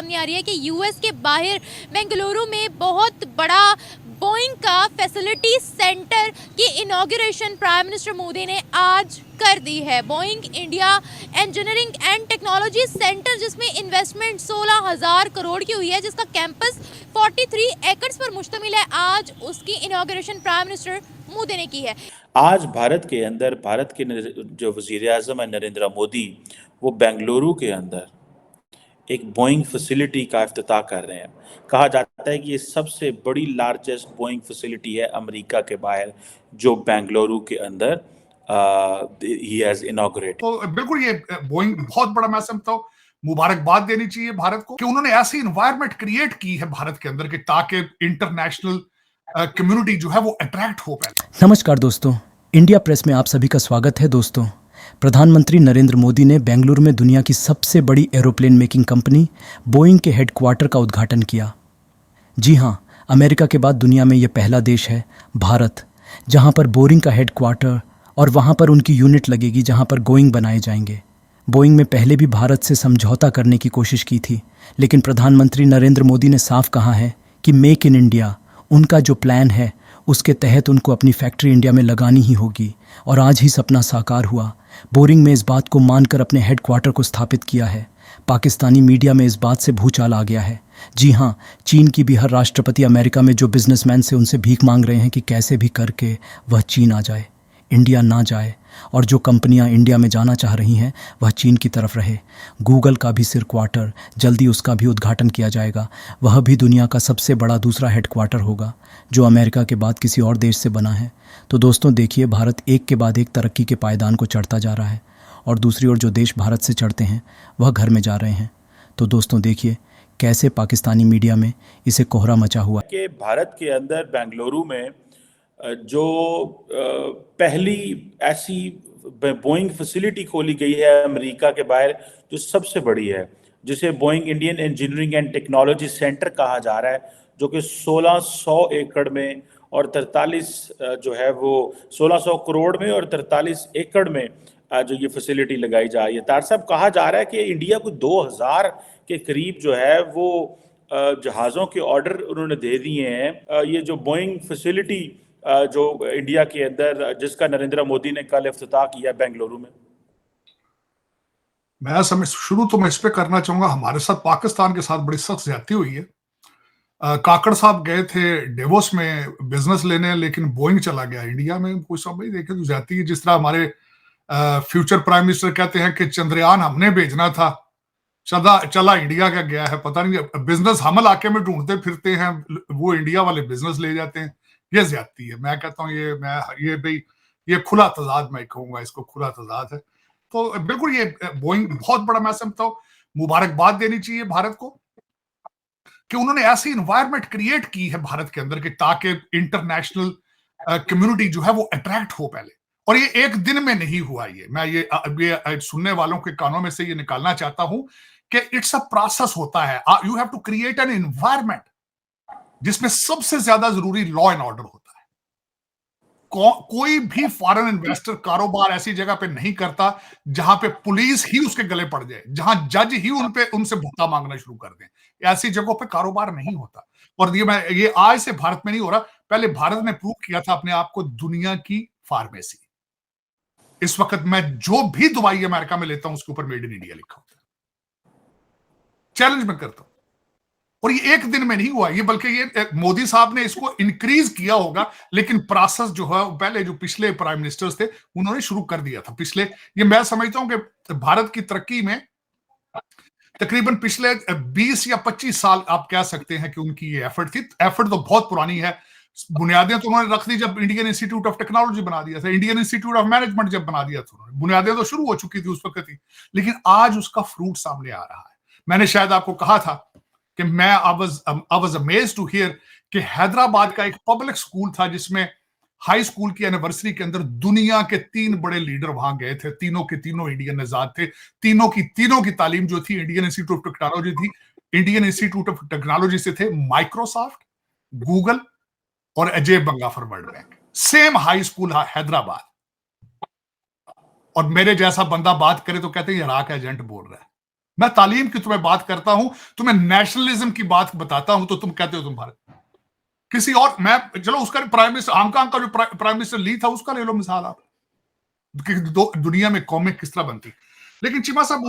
सामने आ रही है कि यूएस के बाहर बेंगलुरु में बहुत बड़ा बोइंग का फैसिलिटी सेंटर की इनॉग्रेशन प्राइम मिनिस्टर मोदी ने आज कर दी है। Boeing India engineering and technology centre, जिसमें इन्वेस्टमेंट 16,000 करोड़ की हुई है, जिसका कैंपस 43 एकड़ पर मुश्तमिल है। आज उसकी इनॉग्रेशन प्राइम मिनिस्टर मोदी ने की है। आज भारत के अंदर भारत के जो वज़ीर आज़म है नरेंद्र मोदी, वो बेंगलुरु के अंदर एक बोइंग फैसिलिटी का इफ्तिताह कर रहे हैं। कहा जाता है कि ये सबसे बड़ी लार्जेस्ट बोइंग फैसिलिटी है अमेरिका के बाहर, जो बेंगलुरु के अंदर ही हैज इनॉग्रेट। तो बिल्कुल ये बोइंग बहुत बड़ा, मैं समझता हूँ मुबारकबाद देनी चाहिए भारत को कि उन्होंने ऐसी इन्वायरमेंट क्रिएट की है भारत के अंदर कि ताकि इंटरनेशनल कम्युनिटी जो है वो अट्रैक्ट हो पाए। नमस्कार दोस्तों, इंडिया प्रेस में आप सभी का स्वागत है। दोस्तों, प्रधानमंत्री नरेंद्र मोदी ने बेंगलुरु में दुनिया की सबसे बड़ी एरोप्लेन मेकिंग कंपनी बोइंग के हेडक्वार्टर का उद्घाटन किया। जी हाँ, अमेरिका के बाद दुनिया में यह पहला देश है, भारत, जहां पर बोइंग का हेडक्वार्टर और वहां पर उनकी यूनिट लगेगी जहां पर गोइंग बनाए जाएंगे। बोइंग में पहले भी भारत से समझौता करने की कोशिश की थी, लेकिन प्रधानमंत्री नरेंद्र मोदी ने साफ कहा है कि मेक इन इंडिया उनका जो प्लान है उसके तहत उनको अपनी फैक्ट्री इंडिया में लगानी ही होगी। और आज ही सपना साकार हुआ। बोइंग में इस बात को मानकर अपने हेडक्वार्टर को स्थापित किया है। पाकिस्तानी मीडिया में इस बात से भूचाल आ गया है। जी हाँ, चीन की भी हर राष्ट्रपति अमेरिका में जो बिजनेसमैन से उनसे भीख मांग रहे हैं कि कैसे भी करके वह चीन आ जाए, इंडिया ना जाए, और जो कंपनियां इंडिया में जाना चाह रही हैं वह चीन की तरफ रहे। गूगल का भी सिर क्वार्टर जल्दी उसका भी उद्घाटन किया जाएगा। वह भी दुनिया का सबसे बड़ा दूसरा हेडक्वार्टर होगा जो अमेरिका के बाद किसी और देश से बना है। तो दोस्तों देखिए, भारत एक के बाद एक तरक्की के पायदान को चढ़ता जा रहा है और दूसरी ओर जो देश भारत से चढ़ते हैं वह घर में जा रहे हैं। तो दोस्तों देखिए कैसे पाकिस्तानी मीडिया में इसे कोहरा मचा हुआ कि भारत के अंदर बेंगलुरु में जो पहली ऐसी बोइंग फैसिलिटी खोली गई है अमेरिका के बाहर, जो सबसे बड़ी है, जिसे Boeing Indian engineering and technology centre कहा जा रहा है, जो कि 1600 एकड़ में और 43 जो है वो 1600 करोड़ में और 43 एकड़ में जो ये फैसिलिटी लगाई जा रही है। तार साहब, कहा जा रहा है कि इंडिया को 2000 के करीब जो है वो जहाज़ों के ऑर्डर उन्होंने दे दिए हैं। ये जो बोइंग फैसिलिटी जो इंडिया के अंदर, जिसका नरेंद्र मोदी ने कल इफ्तिताह किया बेंगलुरु में। मैं शुरू तो मैं इस पे करना चाहूंगा, हमारे साथ पाकिस्तान के साथ बड़ी सख्त ज्यादती हुई है। काकड़ साहब गए थे डेवोस में बिजनेस लेने, लेकिन बोइंग चला गया इंडिया में। कोई सब नहीं देखे तो ज्यादती है। जिस तरह हमारे फ्यूचर प्राइम मिनिस्टर कहते हैं कि चंद्रयान हमने भेजना था, चला इंडिया का गया है। पता नहीं, बिजनेस हम इलाके में ढूंढते फिरते हैं, वो इंडिया वाले बिजनेस ले जाते हैं। ये ज्यादती है। मैं कहता हूँ ये खुला तजाद, मैं कहूंगा इसको खुला तजाद है। तो बिल्कुल ये बोइंग बहुत बड़ा, मैं समझता हूँ मुबारकबाद देनी चाहिए भारत को कि उन्होंने ऐसी इन्वायरमेंट क्रिएट की है भारत के अंदर कि ताकि इंटरनेशनल कम्युनिटी जो है वो अट्रैक्ट हो पहले। और ये एक दिन में नहीं हुआ। मैं ये सुनने वालों के कानों में से ये निकालना चाहता हूं कि इट्स अ प्रोसेस होता है। You have to create an environment जिसमें सबसे ज्यादा जरूरी लॉ एंड ऑर्डर होता है। कोई भी फॉरेन इन्वेस्टर कारोबार ऐसी जगह पे नहीं करता जहां पे पुलिस ही उसके गले पड़ जाए, जहां जज ही उनसे भत्ता मांगना शुरू कर दें। ऐसी जगहों पे कारोबार नहीं होता। और ये आज से भारत में नहीं हो रहा। पहले भारत ने प्रूव किया था अपने आप को दुनिया की फार्मेसी। इस वक्त मैं जो भी दवाई अमेरिका में लेता हूं उसके ऊपर मेड इन इंडिया लिखा होता है। चैलेंज मैं करता हूं। और ये एक दिन में नहीं हुआ ये, बल्कि ये मोदी साहब ने इसको इंक्रीज किया होगा, लेकिन प्रोसेस जो है पहले जो पिछले प्राइम मिनिस्टर्स थे उन्होंने शुरू कर दिया था। ये मैं समझता हूं कि भारत की तरक्की में तकरीबन पिछले 20 या 25 साल आप कह सकते हैं कि उनकी ये एफर्ट थी। एफर्ट तो बहुत पुरानी है। बुनियादें तो उन्होंने रख दी जब इंडियन इंस्टीट्यूट ऑफ टेक्नोलॉजी बना दिया था, इंडियन इंस्टीट्यूट ऑफ मैनेजमेंट जब बना दिया था उन्होंने। बुनियादें तो शुरू हो चुकी थी उस वक्त ही, लेकिन आज उसका फ्रूट सामने आ रहा है। मैंने शायद आपको कहा था कि I was amazed to hear कि हैदराबाद का एक पब्लिक स्कूल था जिसमें हाई स्कूल की एनिवर्सरी के अंदर दुनिया के 3 बड़े लीडर वहां गए थे। तीनों के तीनों इंडियन नजाद थे। तीनों की तालीम जो थी इंडियन इंस्टीट्यूट ऑफ टेक्नोलॉजी थी। इंडियन इंस्टीट्यूट ऑफ टेक्नोलॉजी से थे माइक्रोसॉफ्ट, गूगल और Ajay Banga for World Bank. Same high school Hyderabad. और मेरे जैसा बंदा बात करे तो कहते हैं इराक एजेंट बोल रहा है। मैं तालीम की तुम्हें बात करता हूं, तुम्हें नेशनलिज्म की बात बताता हूं तो तुम कहते हो तुम भारत। किसी और, मैं चलो उसका प्राइम मिनिस्टर, हांगकांग का जो प्राइम मिनिस्टर ली था उसका ले लो मिसाल आप, कि दुनिया में कौमें किस तरह बनती। लेकिन चीमा साहब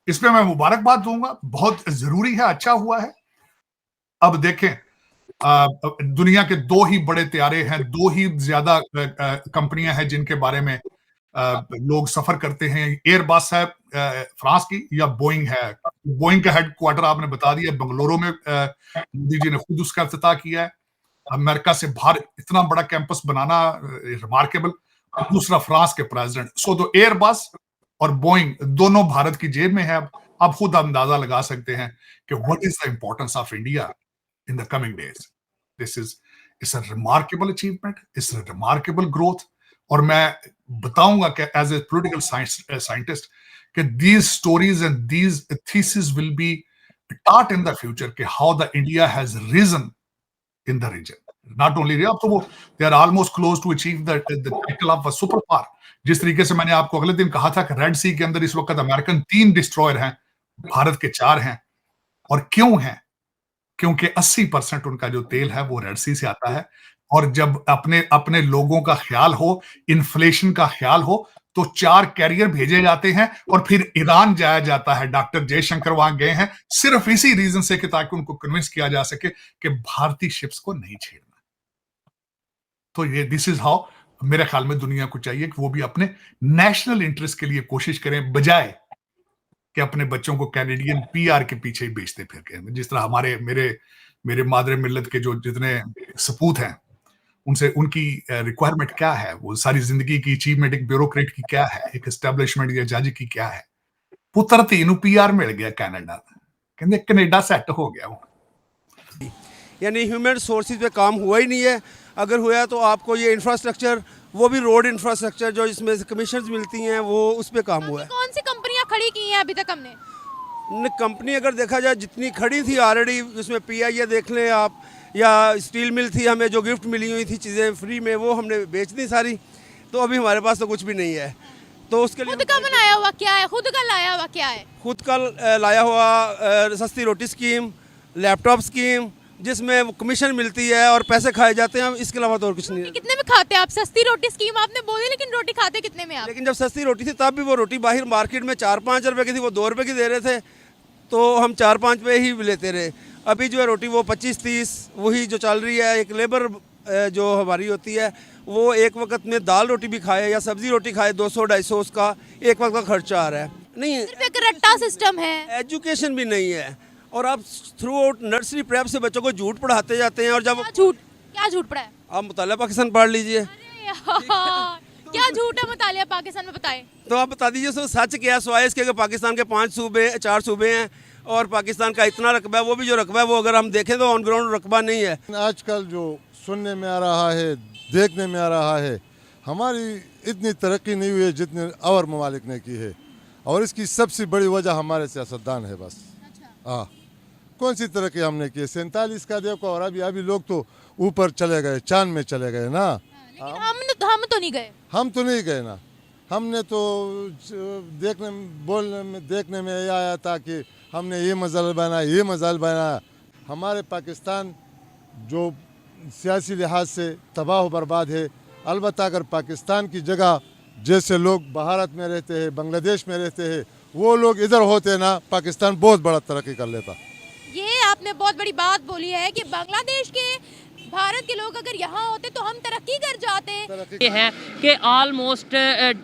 इसमें मैं मुबारकबाद दूंगा, बहुत जरूरी है, अच्छा हुआ है। अब देखें, दुनिया के दो ही बड़े त्यारे हैं, दो ही ज्यादा कंपनियां हैं जिनके बारे में लोग सफर करते हैं। एयरबस है फ्रांस की, या बोइंग है। बोइंग का हेडक्वार्टर आपने बता दिया बेंगलुरु में, मोदी जी ने खुद उसका इफ्तिताह किया है। अमेरिका से बाहर इतना बड़ा कैंपस बनाना रिमार्केबल। दूसरा फ्रांस के प्रेसिडेंट। सो तो एयरबस और बोइंग दोनों भारत की जेब में है। अब खुद अंदाजा लगा सकते हैं कि what is the importance of India in the coming days. It's a remarkable achievement. It's a remarkable growth. और मैं बताऊंगा कि as a political scientist कि these stories and these theses will be taught in the future कि how the India has risen in the region. Not only अब तो वो they are almost close to achieve the title of a superpower. जिस तरीके से मैंने आपको अगले दिन कहा था कि रेड सी के अंदर इस वक्त अमेरिकन 3 डिस्ट्रॉयर हैं, भारत के 4 हैं। और क्यों हैं? क्योंकि 80% उनका जो तेल है वो रेड सी से आता है। और जब अपने लोगों का ख्याल हो, इन्फ्लेशन का ख्याल हो, तो 4 कैरियर भेजे जाते हैं और फिर ईरान जाया जाता है। डॉक्टर जयशंकर वहां गए हैं सिर्फ इसी रीजन से कि ताकि उनको कन्विंस किया जा सके कि भारतीय शिप्स को नहीं छेड़ना। तो ये दिस इज हाउ मेरे ख्याल में दुनिया को चाहिए कि वो भी अपने नेशनल इंटरेस्ट के लिए कोशिश करें, बजाय कि अपने बच्चों को कैनेडियन पीआर के पीछे ही बेचते फिर के। जिस तरह मेरे मादरे मिल्लत के जो जितने सपूत हैं, उनसे उनकी रिक्वायरमेंट क्या है, वो सारी जिंदगी की अचीवमेंट एक ब्यूरोक्रेट की क्या है, एक एस्टैब्लिशमेंट या जज की क्या है। पुत्र 3 पीआर मिल गया कनाडा, कहते कनाडा सेट हो गया वो। यानी ह्यूमन रिसोर्सेज पे काम हुआ ही नहीं है। अगर हुआ तो आपको ये इंफ्रास्ट्रक्चर, वो भी रोड इंफ्रास्ट्रक्चर जो इसमें से कमीशंस मिलती हैं, वो उस पे काम हुआ है। कौन सी कंपनियां खड़ी की हैं अभी तक हमने? कंपनी अगर देखा जाए जितनी खड़ी थी ऑलरेडी, उसमें पीआईए देख लें आप, या स्टील मिल थी हमें जो गिफ्ट मिली हुई थी चीज़ें फ्री में, वो हमने बेच दी सारी। तो अभी हमारे पास तो कुछ भी नहीं है। तो उसके लिए खुद का बनाया हुआ क्या है, खुद का लाया हुआ क्या है? खुद का लाया हुआ सस्ती रोटी स्कीम, लैपटॉप स्कीम, जिसमें कमीशन मिलती है और पैसे खाए जाते हैं। इसके अलावा तो और कुछ नहीं है। कितने में खाते हैं आप? सस्ती रोटी स्कीम आपने बोली, लेकिन रोटी खाते कितने में आप? लेकिन जब सस्ती रोटी थी तब भी वो रोटी बाहर मार्केट में 4-5 रुपए की थी, वो 2 रुपए की दे रहे थे, तो हम 4-5 पे ही लेते रहे। अभी जो है रोटी वो 25-30 वही जो चल रही है। एक लेबर जो हमारी होती है, वो एक वक्त में दाल रोटी भी खाए या सब्जी रोटी खाए, 200-250 उसका एक वक्त का खर्चा आ रहा है। नहीं, सिर्फ एक रट्टा सिस्टम है, एजुकेशन भी नहीं है। और आप थ्रू आउट नर्सरी प्रेप से बच्चों को झूठ पढ़ाते जाते हैं। और जब क्या झूठ पढ़ा है? आप मुतालिया पाकिस्तान पढ़ लीजिए। अरे यार, क्या झूठ है मुतालिया पाकिस्तान में, बताएं। तो आप बता दीजिए उसमें सच क्या है। सवाए इसके पाकिस्तान के 4 सूबे हैं और पाकिस्तान का इतना रकबा है, वो भी जो रकबा है वो अगर हम देखें तो ऑन ग्राउंड रकबा नहीं है। आजकल जो सुनने में आ रहा है, देखने में आ रहा है, हमारी इतनी तरक्की नहीं हुई है जितने और ममालिक ने की है। और इसकी सबसे बड़ी वजह हमारे सियासतदान है बस। हाँ, कौन सी तरक्की हमने की? 47 का देखो, और अभी लोग तो ऊपर चले गए, चांद में चले गए ना। लेकिन हम तो नहीं गए। हम तो नहीं गए ना। हमने तो देखने में ये आया था कि हमने ये मजाल बनाया। हमारे पाकिस्तान जो सियासी लिहाज से तबाह बर्बाद है। अलबत्ता अगर पाकिस्तान की जगह जैसे लोग भारत में रहते हैं, बांग्लादेश में रहते हैं, वो लोग इधर होते ना, पाकिस्तान बहुत बड़ा तरक्की कर लेता। ये आपने बहुत बड़ी बात बोली है कि बांग्लादेश के, भारत के लोग अगर यहाँ होते तो हम तरक्की कर जाते। ये है कि ऑलमोस्ट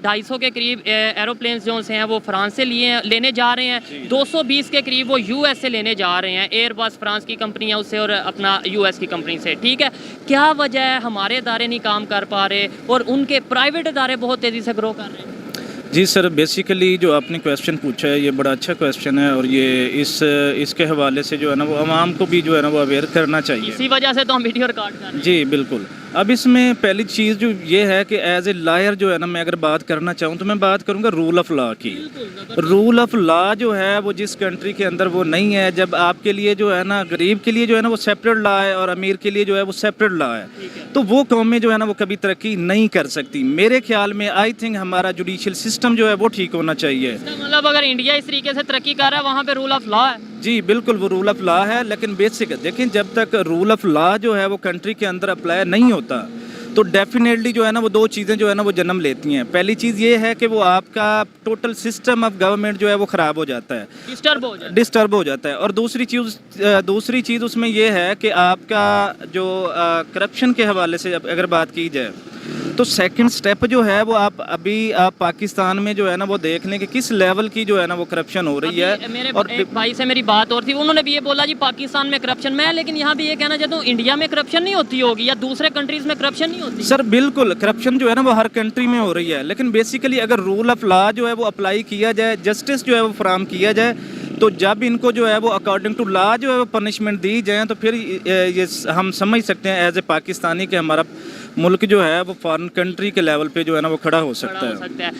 250 के करीब एरोप्लेन्स जो हैं वो फ्रांस से लेने जा रहे हैं। 220 के करीब वो यूएस से लेने जा रहे हैं। एयरबस फ्रांस की कंपनी है उससे और अपना यूएस की कंपनी से। ठीक है, क्या वजह है हमारे इदारे नहीं काम कर पा रहे और उनके प्राइवेट इदारे बहुत तेज़ी से ग्रो कर रहे हैं? जी सर, बेसिकली जो आपने क्वेश्चन पूछा है ये बड़ा अच्छा क्वेश्चन है और ये इसके हवाले से जो है ना वो आवाम को भी जो है ना वो अवेयर करना चाहिए। इसी वजह से तो हम वीडियो रिकॉर्ड कर रहे हैं। जी बिल्कुल। अब इसमें पहली चीज़ जो ये है कि एज ए लॉयर जो है ना, मैं अगर बात करना चाहूँ तो मैं बात करूँगा रूल ऑफ लॉ की। रूल ऑफ लॉ जो है वो जिस कंट्री के अंदर वो नहीं है, जब आपके लिए जो है ना, गरीब के लिए जो है ना वो सेपरेट लॉ है और अमीर के लिए जो है वो सेपरेट लॉ है, तो वो कौमें जो है ना वो कभी तरक्की नहीं कर सकती। मेरे ख्याल में आई थिंक हमारा जुडिशियल सिस्टम जो है वो ठीक होना चाहिए। मतलब अगर इंडिया इस तरीके से तरक्की कर रहा है, वहाँ पे रूल ऑफ लॉ है। जी बिल्कुल, वो रूल ऑफ लॉ है, लेकिन बेसिक देखें, जब तक रूल ऑफ लॉ जो है वो कंट्री के अंदर अप्लाई नहीं होता तो डेफिनेटली जो है ना वो दो चीज़ें जो है ना वो जन्म लेती हैं। पहली चीज़ ये है कि वो आपका टोटल सिस्टम ऑफ गवर्नमेंट जो है वो ख़राब हो जाता है, डिस्टर्ब हो जाता है। और दूसरी चीज़ उसमें ये है कि आपका जो करप्शन के हवाले से अगर बात की जाए तो सेकंड स्टेप जो है वो आप पाकिस्तान में जो है ना वो देख लें कि किस लेवल की जो है ना वो करप्शन हो रही है। मेरे और एक भाई से मेरी बात और थी, उन्होंने भी ये बोला जी पाकिस्तान में करप्शन में है, लेकिन यहाँ भी ये कहना चाहता हूँ इंडिया में करप्शन नहीं होती होगी या दूसरे कंट्रीज में करप्शन नहीं होती। सर बिल्कुल, करप्शन जो है ना वो हर कंट्री में हो रही है, लेकिन बेसिकली अगर रूल ऑफ लॉ जो है वो अप्लाई किया जाए, जस्टिस जो है वो फराहम किया जाए, तो जब इनको जो है वो अकॉर्डिंग टू लॉ जो है वो पनिशमेंट दी जाए तो फिर ये हम समझ सकते हैं एज ए पाकिस्तानी कि हमारा मुल्क जो है वो फॉरेन कंट्री के लेवल पे जो है ना वो खड़ा हो सकता है।